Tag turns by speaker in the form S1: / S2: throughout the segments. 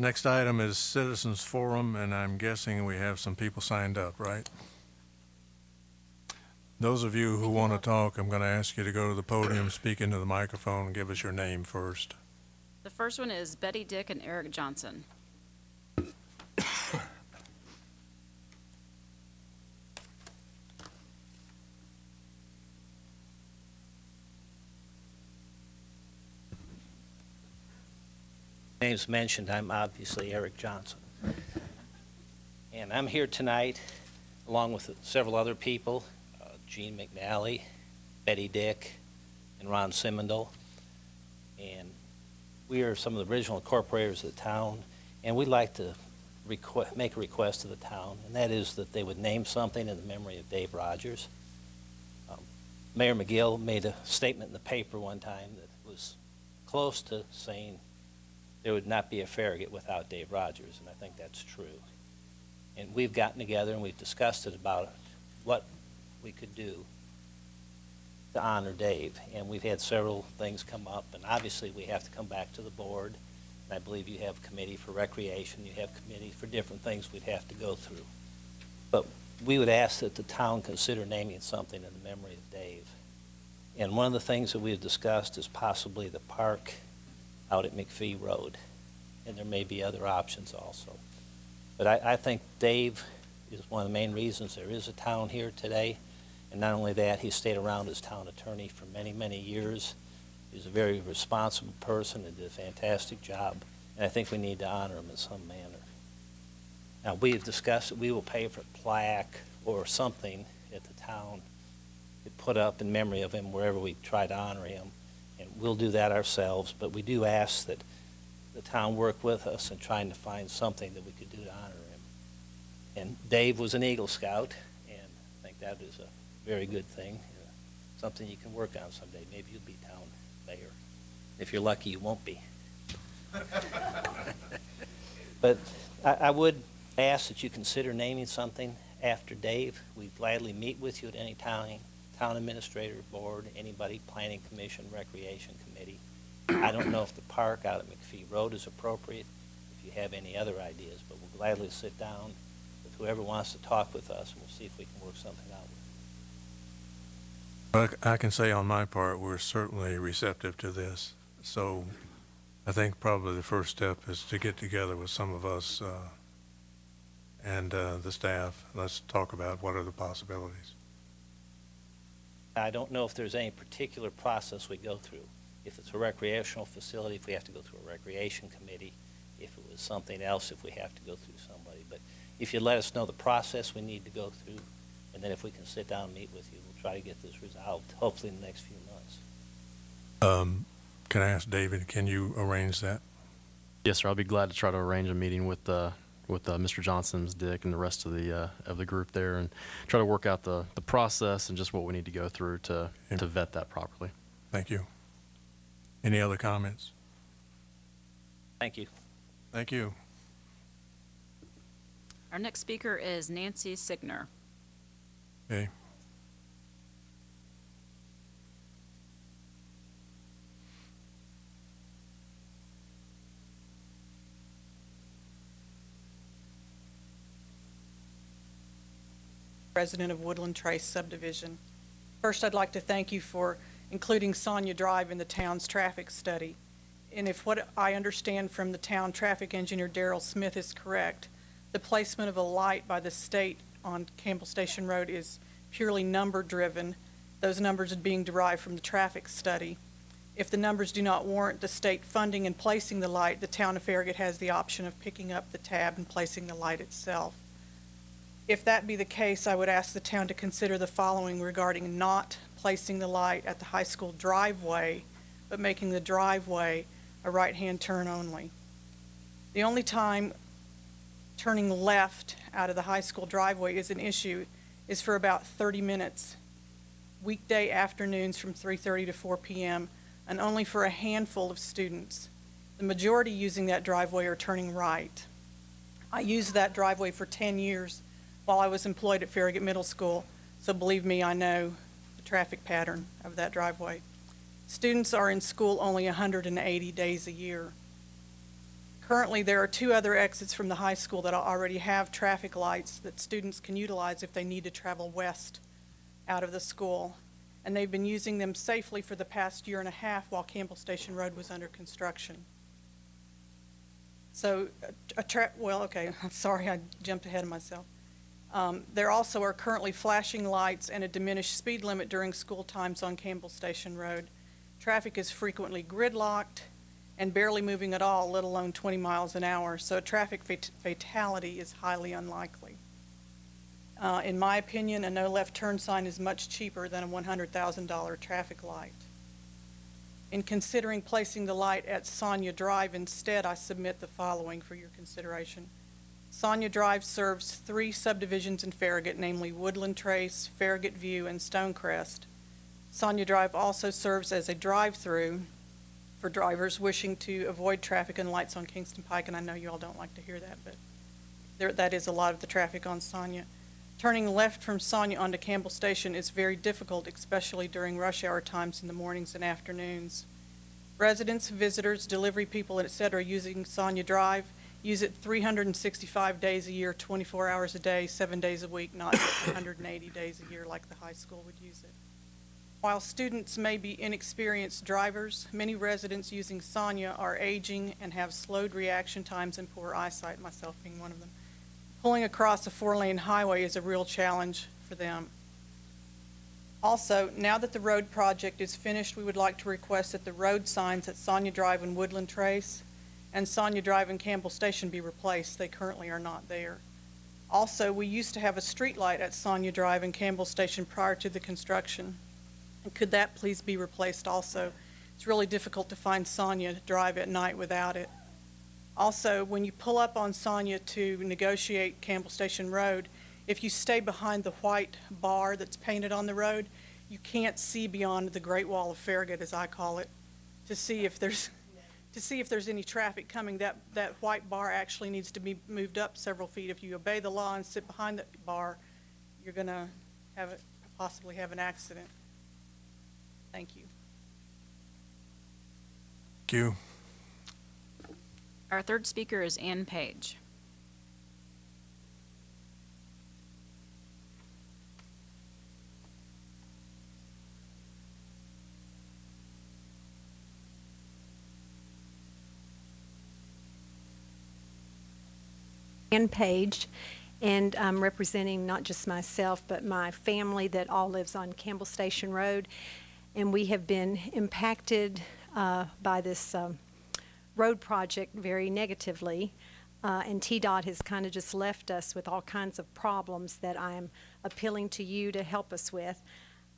S1: Next item is Citizens Forum, and I'm guessing we have some people signed up, right? Those of you who want to talk, I'm going to ask you to go to the podium, speak into the microphone, and give us your name first.
S2: The first one is Betty Dick and Eric Johnson.
S3: Names mentioned, I'm obviously Eric Johnson. And I'm here tonight along with several other people, Gene McNally, Betty Dick, and Ron Simondel. And we are some of the original incorporators of the town, and we'd like to make a request to the town, and that is that they would name something in the memory of Dave Rogers. Mayor McGill made a statement in the paper one time that was close to saying there would not be a Farragut without Dave Rogers, and I think that's true. And we've gotten together and we've discussed it about what we could do to honor Dave. And we've had several things come up, and obviously we have to come back to the board. And I believe you have a committee for recreation, you have committee for different things we'd have to go through. But we would ask that the town consider naming something in the memory of Dave. And one of the things that we've discussed is possibly the park out at McPhee Road, and there may be other options also. But I think Dave is one of the main reasons there is a town here today, and not only that, he stayed around as town attorney for many, many years. He's a very responsible person and did a fantastic job, and I think we need to honor him in some manner. Now, we've discussed that we will pay for a plaque or something at the town to put up in memory of him wherever we try to honor him. And we'll do that ourselves, but we do ask that the town work with us in trying to find something that we could do to honor him. And Dave was an Eagle Scout, and I think that is a very good thing, something you can work on someday. Maybe you'll be town mayor. If you're lucky, you won't be. But I would ask that you consider naming something after Dave. We'd gladly meet with you at any town administrator, board, anybody, planning commission, recreation committee. I don't know if the park out at McPhee Road is appropriate, if you have any other ideas, but we'll gladly sit down with whoever wants to talk with us, and we'll see if we can work something out.
S1: Well, I can say on my part, we're certainly receptive to this. So I think probably the first step is to get together with some of us and the staff. Let's talk about what are the possibilities.
S3: I don't know if there's any particular process we go through. If it's a recreational facility, if we have to go through a recreation committee, if it was something else, if we have to go through somebody. But if you let us know the process we need to go through, and then if we can sit down and meet with you, we'll try to get this resolved, hopefully in the next few months.
S1: Can I ask David, can you arrange that?
S4: Yes, sir. I'll be glad to try to arrange a meeting with Mr. Johnson, Ms. Dick, and the rest of the group there, and try to work out the process and just what we need to go through to vet that properly.
S1: Thank you. Any other comments?
S3: Thank you.
S1: Thank you.
S2: Our next speaker is Nancy Signer.
S1: Okay.
S5: President of Woodland Trace Subdivision. First, I'd like to thank you for including Sonia Drive in the town's traffic study. And if what I understand from the town traffic engineer, Daryl Smith, is correct, the placement of a light by the state on Campbell Station Road is purely number driven. Those numbers are being derived from the traffic study. If the numbers do not warrant the state funding and placing the light, the town of Farragut has the option of picking up the tab and placing the light itself. If that be the case, I would ask the town to consider the following regarding not placing the light at the high school driveway, but making the driveway a right-hand turn only. The only time turning left out of the high school driveway is an issue is for about 30 minutes, weekday afternoons from 3:30 to 4 p.m., and only for a handful of students. The majority using that driveway are turning right. I used that driveway for 10 years while I was employed at Farragut Middle School, so believe me, I know the traffic pattern of that driveway. Students are in school only 180 days a year. Currently, there are 2 other exits from the high school that already have traffic lights that students can utilize if they need to travel west out of the school. And they've been using them safely for the past year and a half while Campbell Station Road was under construction. So, well, okay, I'm sorry, I jumped ahead of myself. There also are currently flashing lights and a diminished speed limit during school times on Campbell Station Road. Traffic is frequently gridlocked and barely moving at all, let alone 20 miles an hour, so a traffic fatality is highly unlikely. In my opinion, a no left turn sign is much cheaper than a $100,000 traffic light. In considering placing the light at Sonia Drive instead, I submit the following for your consideration. Sonia Drive serves 3 subdivisions in Farragut, namely Woodland Trace, Farragut View, and Stonecrest. Sonia Drive also serves as a drive-through for drivers wishing to avoid traffic and lights on Kingston Pike, and I know you all don't like to hear that, but that is a lot of the traffic on Sonia. Turning left from Sonia onto Campbell Station is very difficult, especially during rush hour times in the mornings and afternoons. Residents, visitors, delivery people, etc. using Sonia Drive use it 365 days a year, 24 hours a day, 7 days a week, not 180 days a year like the high school would use it. While students may be inexperienced drivers, many residents using Sonia are aging and have slowed reaction times and poor eyesight, myself being one of them. Pulling across a 4-lane highway is a real challenge for them. Also, now that the road project is finished, we would like to request that the road signs at Sonia Drive and Woodland Trace and Sonia Drive and Campbell Station be replaced. They currently are not there. Also, we used to have a street light at Sonia Drive and Campbell Station prior to the construction. And could that please be replaced also? It's really difficult to find Sonia Drive at night without it. Also, when you pull up on Sonia to negotiate Campbell Station Road, if you stay behind the white bar that's painted on the road, you can't see beyond the Great Wall of Farragut, as I call it, to see if there's any traffic coming. That white bar actually needs to be moved up several feet. If you obey the law and sit behind the bar, you're going to possibly have an accident. Thank you.
S1: Thank you.
S2: Our third speaker is Ann Page.
S6: Ann Page, and I'm representing not just myself, but my family that all lives on Campbell Station Road. And we have been impacted by this road project very negatively. And TDOT has kind of just left us with all kinds of problems that I'm appealing to you to help us with.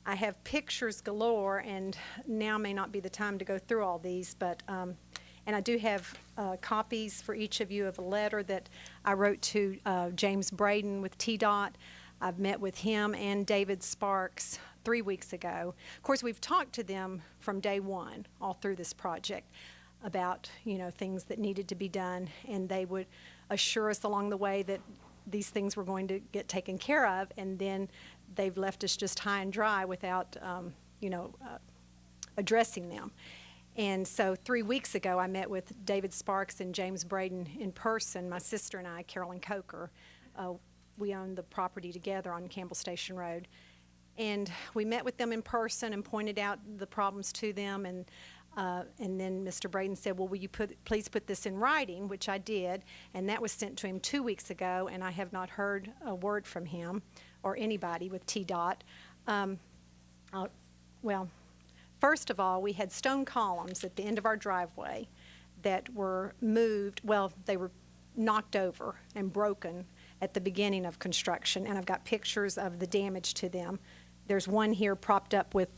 S6: I have pictures galore, and now may not be the time to go through all these, but and I do have copies for each of you of a letter that I wrote to James Braden with TDOT. I've met with him and David Sparks 3 weeks ago. Of course, we've talked to them from day one all through this project about, you know, things that needed to be done, and they would assure us along the way that these things were going to get taken care of, and then they've left us just high and dry without, addressing them. And so 3 weeks ago, I met with David Sparks and James Braden in person. My sister and I, Carolyn Coker, we own the property together on Campbell Station Road. And we met with them in person and pointed out the problems to them. And then Mr. Braden said, well, will you please put this in writing, which I did. And that was sent to him 2 weeks ago, and I have not heard a word from him or anybody with TDOT. Well, first of all, we had stone columns at the end of our driveway that were moved. Well, they were knocked over and broken at the beginning of construction, and I've got pictures of the damage to them. There's one here propped up with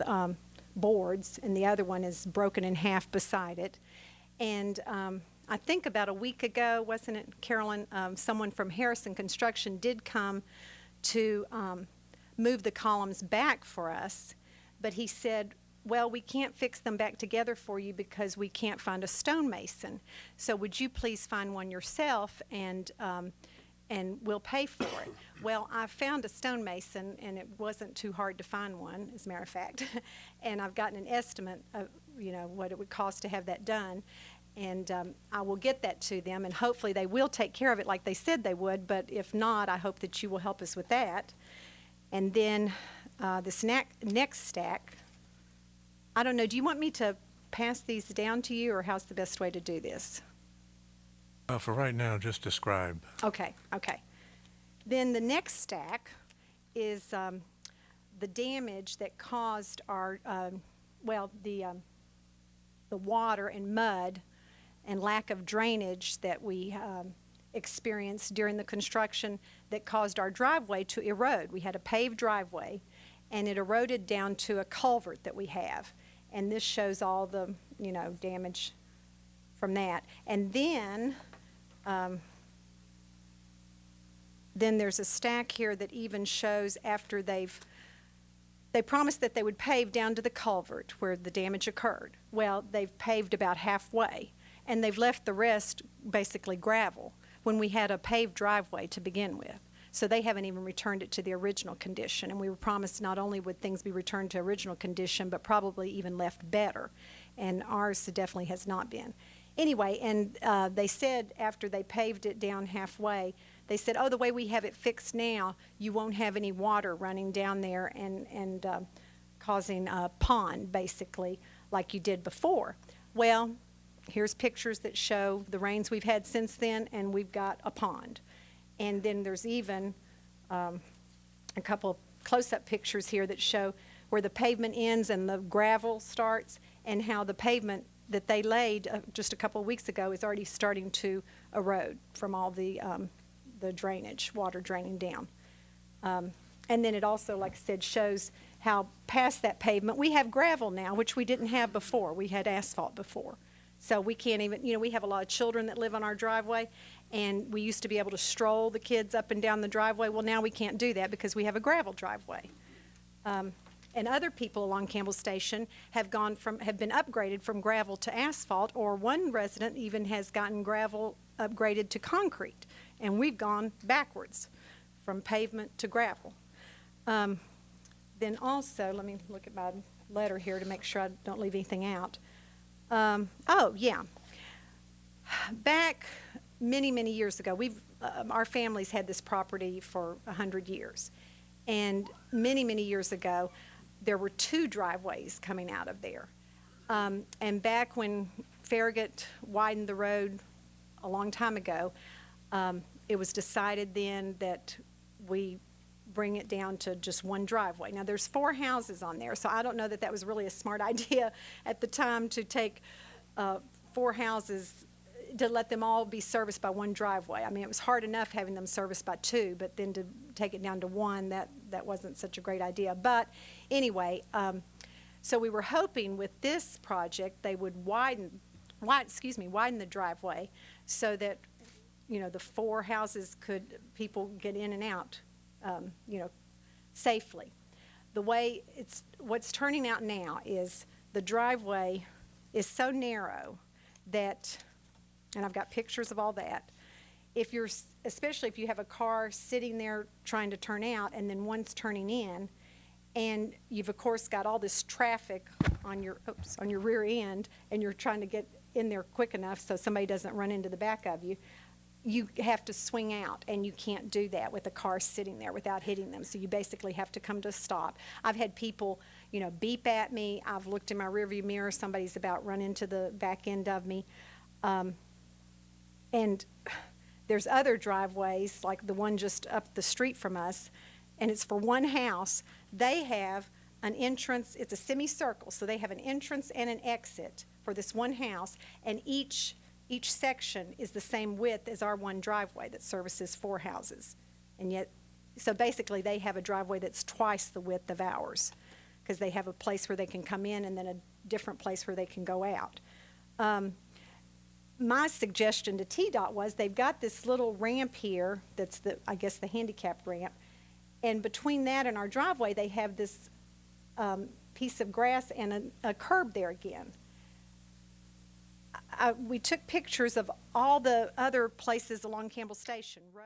S6: boards, and the other one is broken in half beside it. And I think about a week ago, wasn't it, Carolyn, someone from Harrison Construction did come to move the columns back for us, but he said, well, we can't fix them back together for you because we can't find a stonemason. So would you please find one yourself, and we'll pay for it. Well, I found a stonemason, and it wasn't too hard to find one, as a matter of fact. And I've gotten an estimate of, what it would cost to have that done. And I will get that to them, and hopefully they will take care of it like they said they would, but if not, I hope that you will help us with that. And then this next stack, I don't know, do you want me to pass these down to you, or how's the best way to do this?
S1: For right now, just describe.
S6: Okay, okay. Then the next stack is the damage that caused our, the water and mud and lack of drainage that we experienced during the construction that caused our driveway to erode. We had a paved driveway, and it eroded down to a culvert that we have. And this shows all the, damage from that. And then there's a stack here that even shows after they promised that they would pave down to the culvert where the damage occurred. Well, they've paved about halfway, and they've left the rest basically gravel when we had a paved driveway to begin with. So they haven't even returned it to the original condition, and we were promised not only would things be returned to original condition, but probably even left better, and ours definitely has not been. Anyway, and they said after they paved it down halfway, they said, oh, the way we have it fixed now, you won't have any water running down there and causing a pond, basically, like you did before. Well, here's pictures that show the rains we've had since then, and we've got a pond. And then there's even a couple of close-up pictures here that show where the pavement ends and the gravel starts, and how the pavement that they laid just a couple of weeks ago is already starting to erode from all the drainage, water draining down. And then it also, like I said, shows how past that pavement, we have gravel now, which we didn't have before. We had asphalt before. So we can't even, we have a lot of children that live on our driveway, and we used to be able to stroll the kids up and down the driveway. Well, now we can't do that because we have a gravel driveway. And other people along Campbell Station have been upgraded from gravel to asphalt, or one resident even has gotten gravel upgraded to concrete, and we've gone backwards from pavement to gravel. Then also, let me look at my letter here to make sure I don't leave anything out. Oh, yeah. Back many, many years ago, our family's had this property for 100 years. And many, many years ago, there were 2 driveways coming out of there. And back when Farragut widened the road a long time ago, it was decided then that we bring it down to just one driveway. Now, there's 4 houses on there, so I don't know that that was really a smart idea at the time to take 4 houses, to let them all be serviced by one driveway. I mean, it was hard enough having them serviced by 2, but then to take it down to 1, that wasn't such a great idea. But anyway, so we were hoping with this project they would widen the driveway so that, the 4 houses people get in and out, safely. The way what's turning out now is the driveway is so narrow that, and I've got pictures of all that, especially if you have a car sitting there trying to turn out and then one's turning in, and you've of course got all this traffic on your rear end, and you're trying to get in there quick enough so somebody doesn't run into the back of you, you have to swing out, and you can't do that with a car sitting there without hitting them. So you basically have to come to a stop. I've had people, beep at me. I've looked in my rearview mirror. Somebody's about run into the back end of me. And there's other driveways, like the one just up the street from us, and it's for one house. They have an entrance. It's a semicircle, so they have an entrance and an exit for this one house, and each section is the same width as our one driveway that services 4 houses. And yet, so basically they have a driveway that's twice the width of ours, because they have a place where they can come in and then a different place where they can go out. My suggestion to TDOT was they've got this little ramp here that's I guess the handicap ramp, and between that and our driveway they have this piece of grass and a curb there again. We took pictures of all the other places along Campbell Station Road.